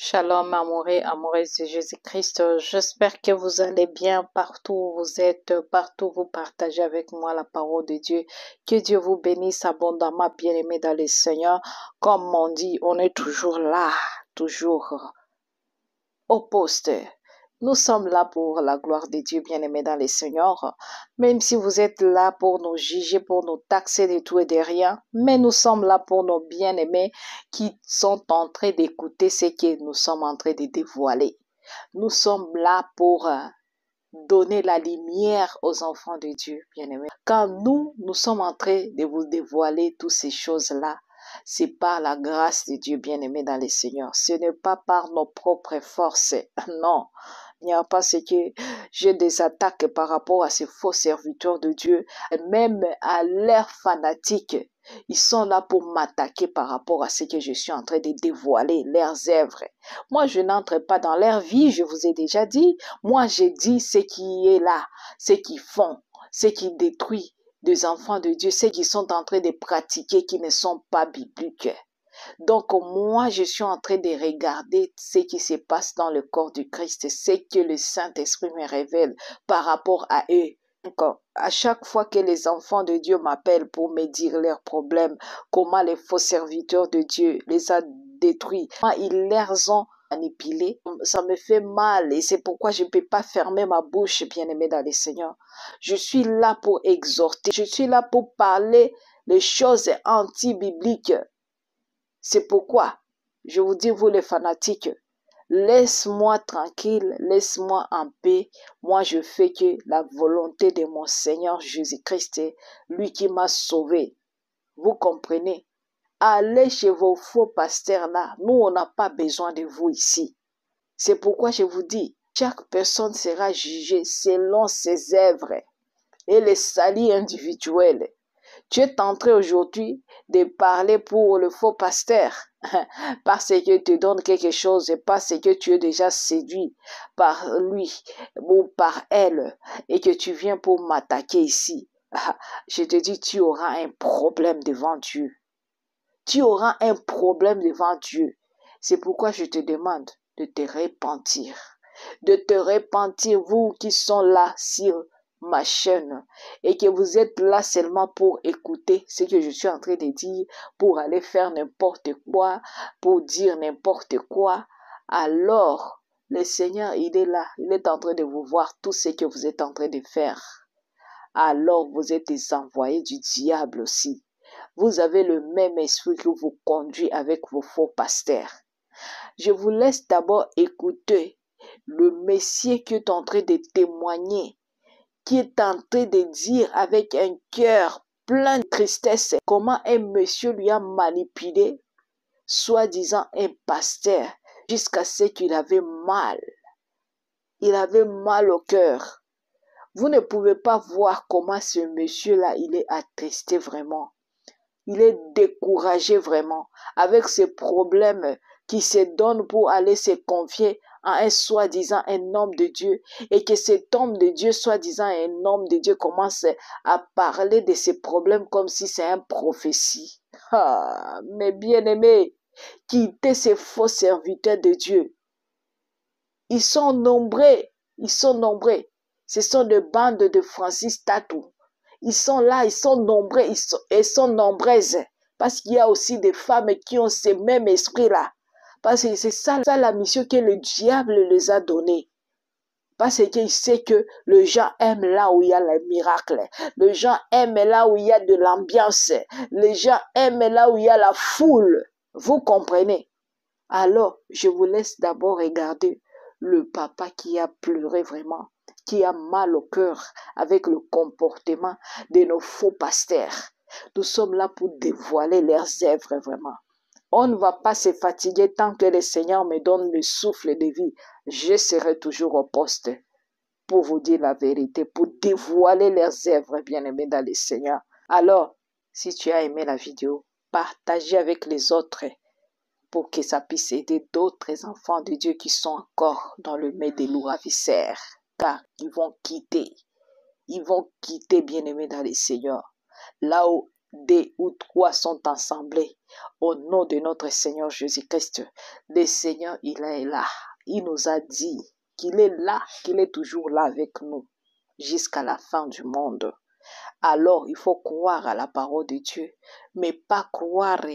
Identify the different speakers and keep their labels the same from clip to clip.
Speaker 1: Shalom, amoureux, amoureuses de Jésus-Christ. J'espère que vous allez bien partout où vous êtes, partout où vous partagez avec moi la parole de Dieu. Que Dieu vous bénisse abondamment, bien-aimés dans le Seigneur. Comme on dit, on est toujours là, toujours au poste. Nous sommes là pour la gloire de Dieu, bien-aimés dans le Seigneur. Même si vous êtes là pour nous juger, pour nous taxer de tout et de rien, mais nous sommes là pour nos bien-aimés qui sont en train d'écouter ce que nous sommes en train de dévoiler. Nous sommes là pour donner la lumière aux enfants de Dieu, bien-aimés. Quand nous sommes en train de vous dévoiler toutes ces choses-là, c'est par la grâce de Dieu, bien-aimé dans le Seigneur. Ce n'est pas par nos propres forces. Non. Il n'y a pas ce que j'ai des attaques par rapport à ces faux serviteurs de Dieu, même à l'air fanatique. Ils sont là pour m'attaquer par rapport à ce que je suis en train de dévoiler, leurs œuvres. Moi, je n'entre pas dans leur vie, je vous ai déjà dit. Moi, j'ai dit ce qui est là, ce qu'ils font, ce qui détruit des enfants de Dieu, ceux qui sont en train de pratiquer, qui ne sont pas bibliques. Donc, moi, je suis en train de regarder ce qui se passe dans le corps du Christ, ce que le Saint-Esprit me révèle par rapport à eux. Donc, à chaque fois que les enfants de Dieu m'appellent pour me dire leurs problèmes, comment les faux serviteurs de Dieu les a détruits, comment ils les ont manipulés, ça me fait mal et c'est pourquoi je ne peux pas fermer ma bouche, bien-aimé dans le Seigneur. Je suis là pour exhorter, je suis là pour parler les choses anti-bibliques. C'est pourquoi je vous dis, vous les fanatiques, laisse-moi tranquille, laisse-moi en paix. Moi, je fais que la volonté de mon Seigneur Jésus-Christ, lui qui m'a sauvé. Vous comprenez? Allez chez vos faux pasteurs là. Nous, on n'a pas besoin de vous ici. C'est pourquoi je vous dis, chaque personne sera jugée selon ses œuvres et les salis individuels. Tu es entré aujourd'hui de parler pour le faux pasteur parce qu'il te donne quelque chose et parce que tu es déjà séduit par lui ou par elle et que tu viens pour m'attaquer ici. Je te dis, tu auras un problème devant Dieu. Tu auras un problème devant Dieu. C'est pourquoi je te demande de te repentir. De te repentir, vous qui sont là sur ma chaîne et que vous êtes là seulement pour écouter ce que je suis en train de dire, pour aller faire n'importe quoi, pour dire n'importe quoi. Alors, le Seigneur, il est là. Il est en train de vous voir tout ce que vous êtes en train de faire. Alors, vous êtes des envoyés du diable aussi. Vous avez le même esprit qui vous conduit avec vos faux pasteurs. Je vous laisse d'abord écouter le Messie qui est en train de témoigner, qui est en train de dire avec un cœur plein de tristesse comment un monsieur lui a manipulé, soi-disant un pasteur, jusqu'à ce qu'il avait mal. Il avait mal au cœur. Vous ne pouvez pas voir comment ce monsieur-là, il est attristé vraiment. Il est découragé vraiment avec ces problèmes qui se donnent pour aller se confier à un soi-disant un homme de Dieu et que cet homme de Dieu, soi-disant un homme de Dieu, commence à parler de ces problèmes comme si c'est une prophétie. Ah, mes bien-aimés, quittez ces faux serviteurs de Dieu. Ils sont nombreux, ils sont nombreux. Ce sont des bandes de Francis Tatou. Ils sont là, ils sont nombreux, elles sont nombreuses. Parce qu'il y a aussi des femmes qui ont ce même esprit-là. Parce que c'est ça la mission que le diable les a donnée. Parce qu'il sait que les gens aiment là où il y a le miracle. Les gens aiment là où il y a de l'ambiance. Les gens aiment là où il y a la foule. Vous comprenez? Alors, je vous laisse d'abord regarder le papa qui a pleuré vraiment, qui a mal au cœur avec le comportement de nos faux pasteurs. Nous sommes là pour dévoiler leurs œuvres vraiment. On ne va pas se fatiguer tant que le Seigneur me donne le souffle de vie. Je serai toujours au poste pour vous dire la vérité, pour dévoiler leurs œuvres, bien-aimés dans le Seigneur. Alors, si tu as aimé la vidéo, partagez avec les autres pour que ça puisse aider d'autres enfants de Dieu qui sont encore dans le mets des loups ravisseurs. Car ils vont quitter, bien-aimés dans le Seigneur, là où 2 ou 3 sont assemblés au nom de notre Seigneur Jésus-Christ, le Seigneur, il est là. Il nous a dit qu'il est là, qu'il est toujours là avec nous jusqu'à la fin du monde. Alors, il faut croire à la parole de Dieu, mais pas croire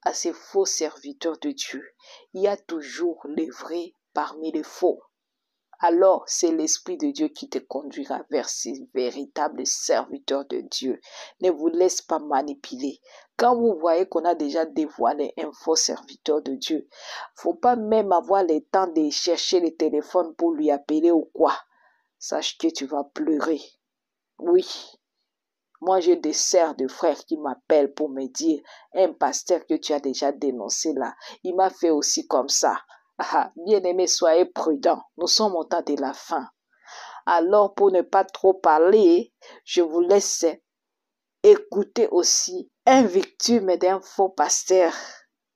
Speaker 1: à ces faux serviteurs de Dieu. Il y a toujours les vrais parmi les faux. Alors, c'est l'Esprit de Dieu qui te conduira vers ces véritables serviteurs de Dieu. Ne vous laisse pas manipuler. Quand vous voyez qu'on a déjà dévoilé un faux serviteur de Dieu, faut pas même avoir le temps de chercher le téléphone pour lui appeler ou quoi. Sache que tu vas pleurer. Oui. Moi, j'ai des sœurs, de frères qui m'appellent pour me dire, un pasteur que tu as déjà dénoncé là, il m'a fait aussi comme ça. Bien-aimés, soyez prudents. Nous sommes au temps de la fin. Alors, pour ne pas trop parler, je vous laisse écouter aussi une victime d'un faux pasteur.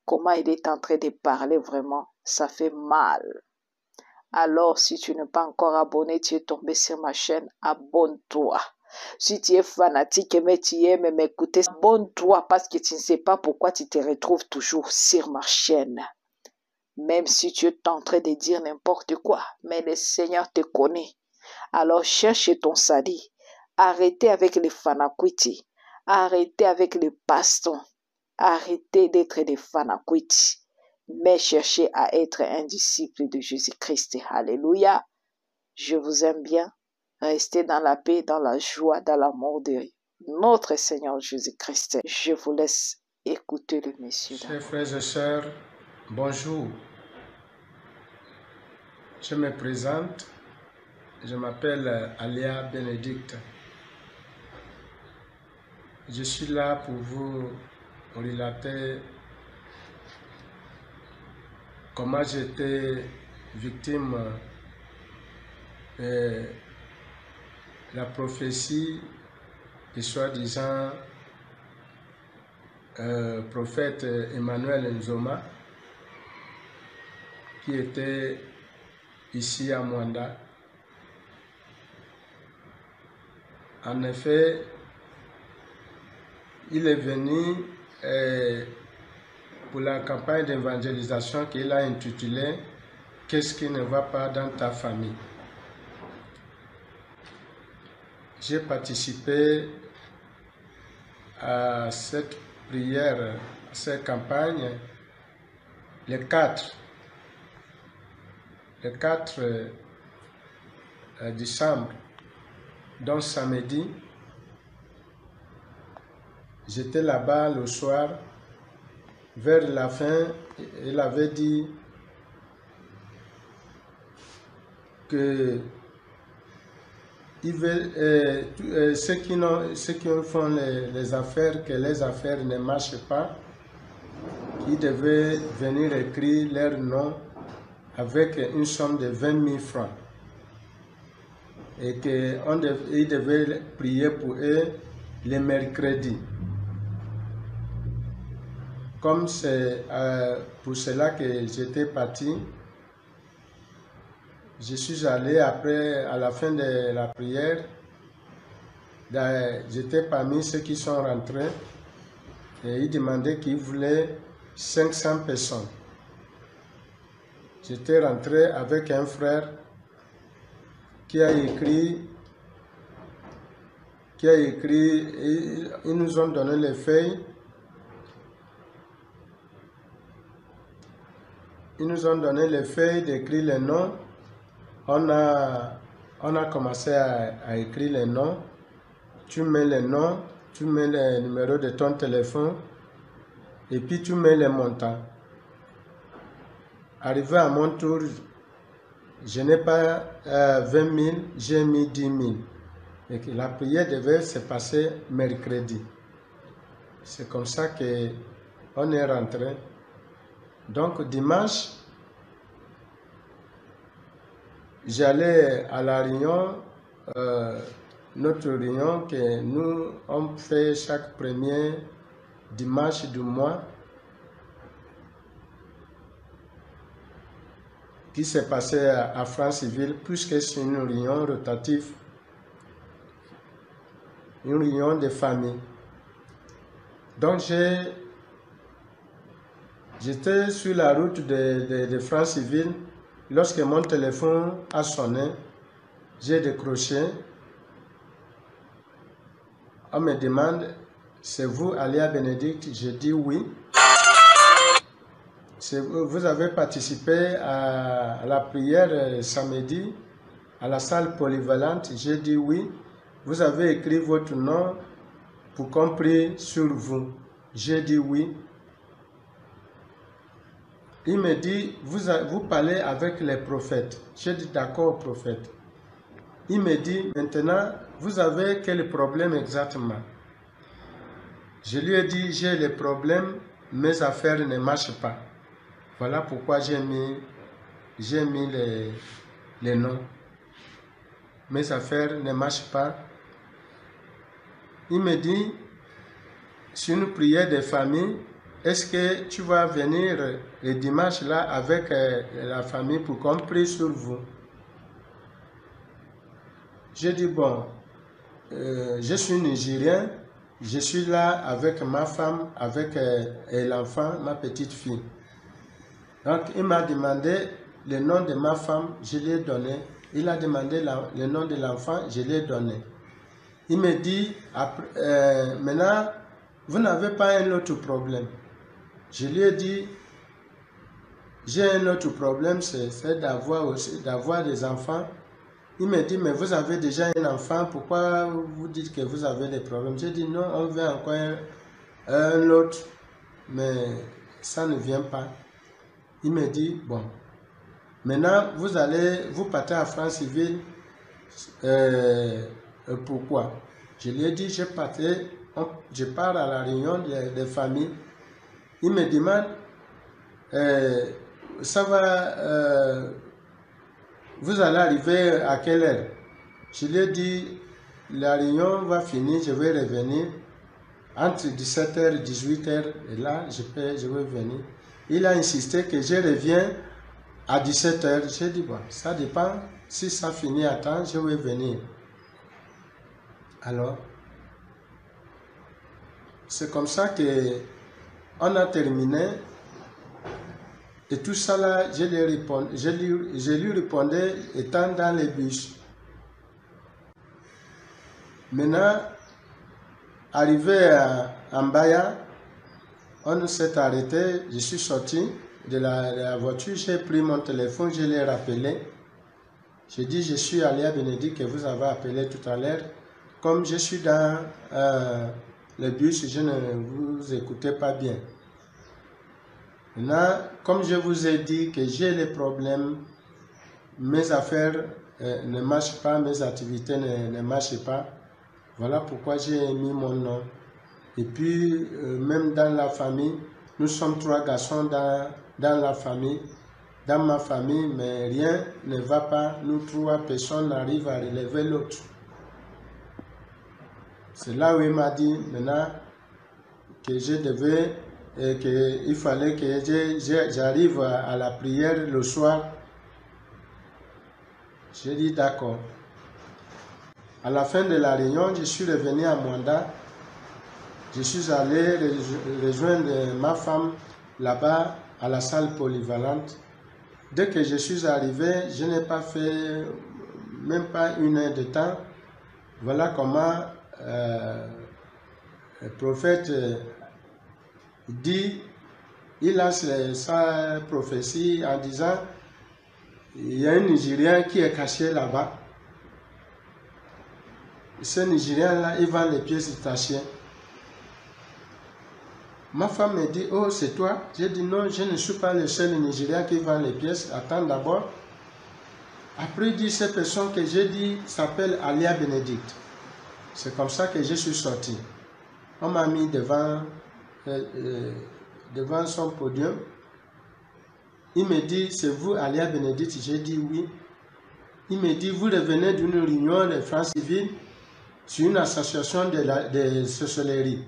Speaker 1: Comment il est en train de parler vraiment, ça fait mal. Alors, si tu n'es pas encore abonné, tu es tombé sur ma chaîne, abonne-toi. Si tu es fanatique, mais tu aimes m'écouter, abonne-toi parce que tu ne sais pas pourquoi tu te retrouves toujours sur ma chaîne. Même si tu es en train de dire n'importe quoi, mais le Seigneur te connaît. Alors cherche ton salut. Arrêtez avec les fanakuiti. Arrêtez avec les pastons. Arrêtez d'être des fanakuiti. Mais cherchez à être un disciple de Jésus-Christ. Alléluia. Je vous aime bien. Restez dans la paix, dans la joie, dans l'amour de notre Seigneur Jésus-Christ. Je vous laisse écouter le Messie.
Speaker 2: Chers frères et sœurs, bonjour. Je me présente. Je m'appelle Alia Bénédicte. Je suis là pour vous relater comment j'étais victime de la prophétie du soi-disant prophète Emmanuel Nzoma, qui était ici à Mwanda. En effet, il est venu pour la campagne d'évangélisation qu'il a intitulée « Qu'est-ce qui ne va pas dans ta famille ?» J'ai participé à cette prière, à cette campagne, le 4 décembre, donc samedi. J'étais là-bas le soir. Vers la fin, il avait dit que ceux qui font les affaires, que les affaires ne marchent pas, ils devaient venir écrire leur nom avec une somme de 20 000 francs. Et qu'ils devaient prier pour eux le mercredi. Comme c'est pour cela que j'étais parti, je suis allé après, à la fin de la prière, j'étais parmi ceux qui sont rentrés et ils demandaient qu'ils voulaient 500 personnes. J'étais rentré avec un frère qui a écrit, ils nous ont donné les feuilles. Ils nous ont donné les feuilles d'écrire les noms. On a commencé à écrire les noms. Tu mets les noms, tu mets les numéros de ton téléphone et puis tu mets les montants. Arrivé à mon tour, je n'ai pas 20 000, j'ai mis 10 000. Et que la prière devait se passer mercredi. C'est comme ça qu'on est rentré. Donc dimanche, j'allais à la réunion, notre réunion que nous on fait chaque premier dimanche du mois, qui s'est passé à Franceville, puisque c'est une réunion rotative, une réunion de famille. Donc j'étais sur la route de Franceville lorsque mon téléphone a sonné. J'ai décroché. On me demande, c'est vous Alia Bénédicte? J'ai dit oui. Vous avez participé à la prière samedi à la salle polyvalente? J'ai dit oui. Vous avez écrit votre nom pour qu'on prie sur vous? J'ai dit oui. Il me dit, vous parlez avec les prophètes. J'ai dit d'accord, prophète. Il me dit, maintenant, vous avez quel problème exactement? Je lui ai dit, j'ai le problème, mes affaires ne marchent pas. Voilà pourquoi j'ai mis les noms. Mes affaires ne marchent pas. Il me dit, c'est une prière de famille. Est-ce que tu vas venir le dimanche là avec la famille pour qu'on prie sur vous? J'ai dit, bon, je suis Nigérien, je suis là avec ma femme, avec l'enfant, ma petite fille. Donc, il m'a demandé le nom de ma femme, je lui ai donné. Il a demandé le nom de l'enfant, je lui ai donné. Il me dit, maintenant, vous n'avez pas un autre problème. Je lui ai dit, j'ai un autre problème, c'est d'avoir des enfants. Il me dit, mais vous avez déjà un enfant, pourquoi vous dites que vous avez des problèmes? J'ai dit, non, on veut encore un autre, mais ça ne vient pas. Il me dit, bon, maintenant vous partez à Franceville, pourquoi? Je lui ai dit, je pars à la réunion des familles. Il me demande, ça va, vous allez arriver à quelle heure? Je lui ai dit, la réunion va finir, je vais revenir entre 17h et 18h, et là, je vais venir. Il a insisté que je reviens à 17h. J'ai dit, bon, ça dépend, si ça finit à temps, je vais venir. Alors, c'est comme ça qu'on a terminé. Et tout ça là, je lui répondais étant dans les bus. Maintenant, arrivé à Mbaya, on s'est arrêté, je suis sorti de la voiture, j'ai pris mon téléphone, je l'ai rappelé. J'ai dit, je suis Alia Bénédicte que vous avez appelé tout à l'heure. Comme je suis dans le bus, je ne vous écoutais pas bien. Maintenant, comme je vous ai dit que j'ai les problèmes, mes affaires ne marchent pas, mes activités ne marchent pas, voilà pourquoi j'ai mis mon nom. Et puis, même dans la famille, nous sommes 3 garçons dans la famille, dans ma famille, mais rien ne va pas, nous 3 personnes n'arrivent à relever l'autre. C'est là où il m'a dit maintenant que je devais, qu'il fallait que j'arrive à la prière le soir. J'ai dit d'accord. À la fin de la réunion, je suis revenu à Mwanda. Je suis allé rejoindre ma femme là-bas à la salle polyvalente. Dès que je suis arrivé, je n'ai pas fait même pas 1 heure de temps. Voilà comment le prophète dit, il a sa prophétie en disant, il y a un Nigérien qui est caché là-bas. Ce Nigérien-là, il vend les pièces détachées. Ma femme me dit, oh, c'est toi? J'ai dit, non, je ne suis pas le seul Nigérien qui vend les pièces. Attends d'abord. Après, il dit, cette personne que j'ai dit s'appelle Alia Bénédicte. C'est comme ça que je suis sorti. On m'a mis devant son podium. Il me dit, c'est vous Alia Bénédicte? J'ai dit oui. Il me dit, vous revenez d'une réunion de Franceville sur une association de sorcellerie.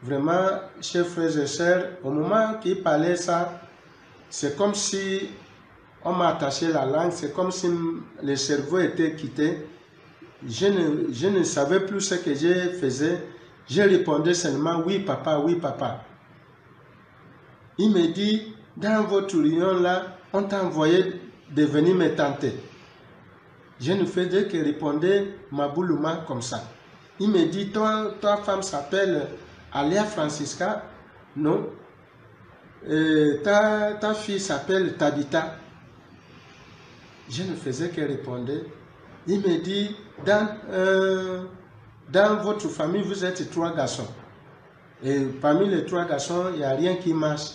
Speaker 2: Vraiment, chers frères et sœurs, au moment qu'il parlait ça, c'est comme si on m'a attaché la langue, c'est comme si le cerveau était quitté. Je ne savais plus ce que je faisais. Je répondais seulement oui papa, oui papa. Il me dit, dans votre réunion là, on t'a envoyé de venir me tenter. Je ne faisais que répondre Maboulouma comme ça. Il me dit, ta femme s'appelle Alia Francisca? Non. Ta fille s'appelle Tabitha? Je ne faisais que répondre. Il me dit, dans votre famille, vous êtes 3 garçons. Et parmi les 3 garçons, il n'y a rien qui marche.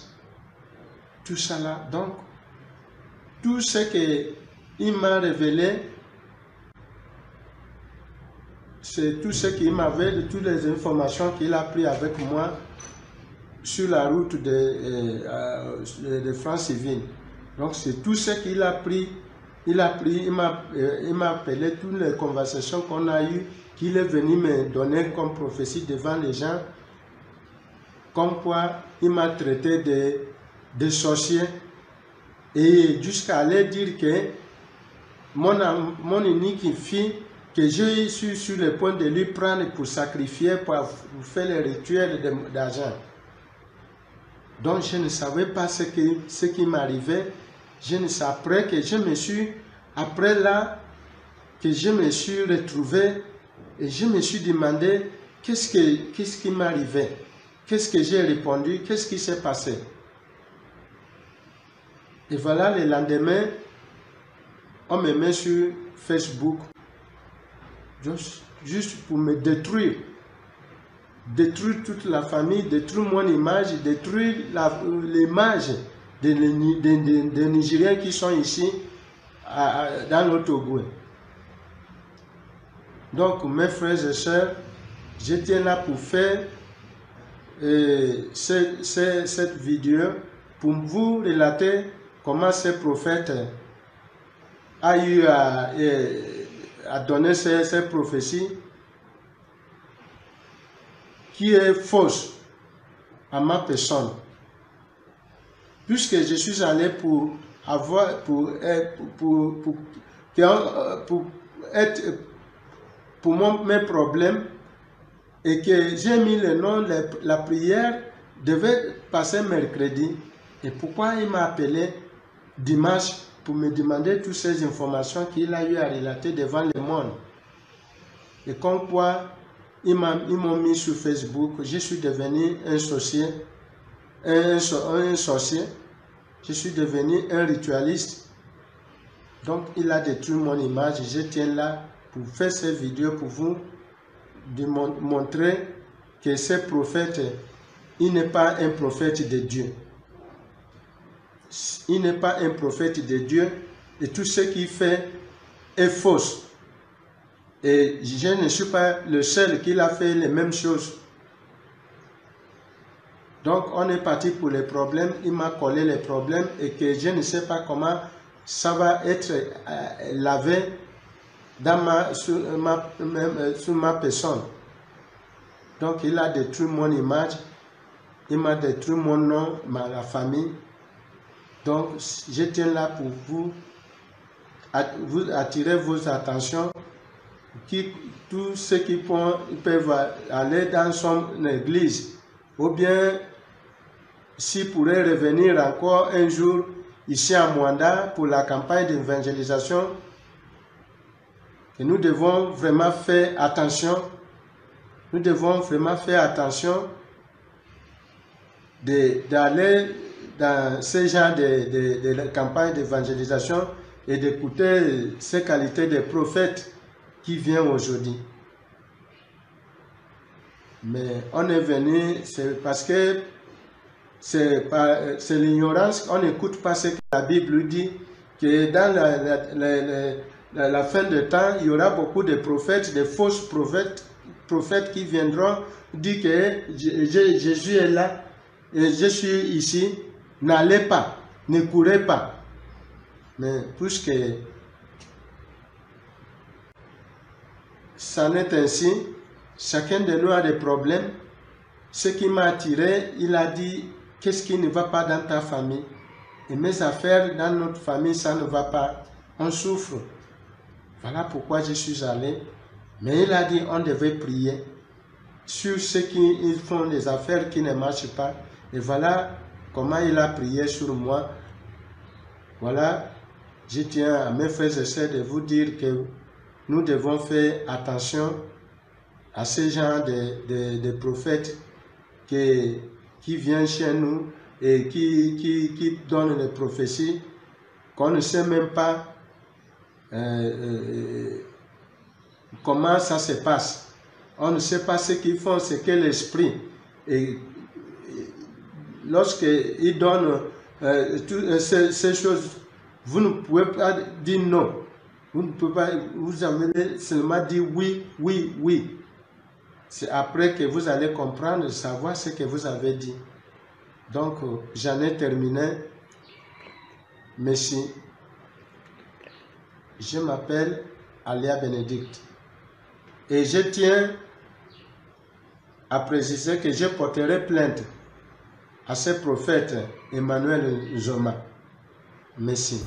Speaker 2: Tout ça là. Donc, tout ce qu'il m'a révélé, c'est tout ce qu'il m'avait, de toutes les informations qu'il a pris avec moi sur la route de France-Yvelines. Donc, c'est tout ce qu'il a pris. Il m'a appelé toutes les conversations qu'on a eues, qu'il est venu me donner comme prophétie devant les gens, comme quoi il m'a traité de sorcier, et jusqu'à aller dire que mon unique fille, que je suis sur le point de lui prendre pour sacrifier, pour faire les rituels d'argent. Donc je ne savais pas ce qui m'arrivait. Je ne sais après que je me suis, après là, que je me suis retrouvé et je me suis demandé qu'est-ce qui m'arrivait, qu'est-ce que j'ai répondu, qu'est-ce qui s'est passé. Et voilà, le lendemain, on me met sur Facebook, juste pour me détruire toute la famille, détruire mon image, détruire l'image des Nigériens qui sont ici dans le Togo. Donc mes frères et sœurs, je tiens là pour faire cette vidéo pour vous relater comment ce prophète a eu à donner ces prophéties qui est fausse à ma personne. Puisque je suis allé pour mes problèmes, et que j'ai mis le nom, la prière devait passer mercredi. Et pourquoi il m'a appelé dimanche pour me demander toutes ces informations qu'il a eu à relater devant le monde. Et comme quoi ils m'ont mis sur Facebook, je suis devenu un sorcier, je suis devenu un ritualiste. Donc il a détruit mon image. Je tiens là pour faire cette vidéo pour vous montrer que ce prophète, il n'est pas un prophète de Dieu. Il n'est pas un prophète de Dieu, et tout ce qu'il fait est faux. Et je ne suis pas le seul qui a fait les mêmes choses. Donc on est parti pour les problèmes, il m'a collé les problèmes, et que je ne sais pas comment ça va être lavé sur ma personne. Donc il a détruit mon image, il m'a détruit mon nom, la famille. Donc je tiens là pour vous attirer vos attentions, tous ceux qui peuvent aller dans son église, ou bien s'ils pourraient revenir encore un jour ici à Mwanda pour la campagne d'évangélisation, que nous devons vraiment faire attention. Nous devons vraiment faire attention d'aller dans ce genre de campagne d'évangélisation et d'écouter ces qualités de prophètes qui viennent aujourd'hui. Mais on est venu, c'est parce que c'est l'ignorance, on n'écoute pas ce que la Bible dit, que dans la fin de temps, il y aura beaucoup de prophètes, de faux prophètes qui viendront dire que Jésus est là et je suis ici. N'allez pas, ne courez pas. Mais puisque ça n'est ainsi, chacun de nous a des problèmes. Ce qui m'a attiré, il a dit, qu'est-ce qui ne va pas dans ta famille? Et mes affaires dans notre famille, ça ne va pas. On souffre. Voilà pourquoi je suis allé. Mais il a dit, on devait prier. sur ceux qui font des affaires qui ne marchent pas. Et voilà comment il a prié sur moi. Voilà, je tiens à mes frères et sœurs de vous dire que nous devons faire attention à ces gens de prophètes qui viennent chez nous et qui donnent des prophéties qu'on ne sait même pas comment ça se passe. On ne sait pas ce qu'ils font, ce qu'est l'esprit. Et lorsqu'ils donnent toutes ces choses, vous ne pouvez pas dire non. Vous ne pouvez pas, vous avez seulement dit oui, oui, oui. C'est après que vous allez comprendre, savoir ce que vous avez dit. Donc, j'en ai terminé. Merci. Je m'appelle Alia Bénédicte. Et je tiens à préciser que je porterai plainte à ce prophète Emmanuel Zoma. Merci.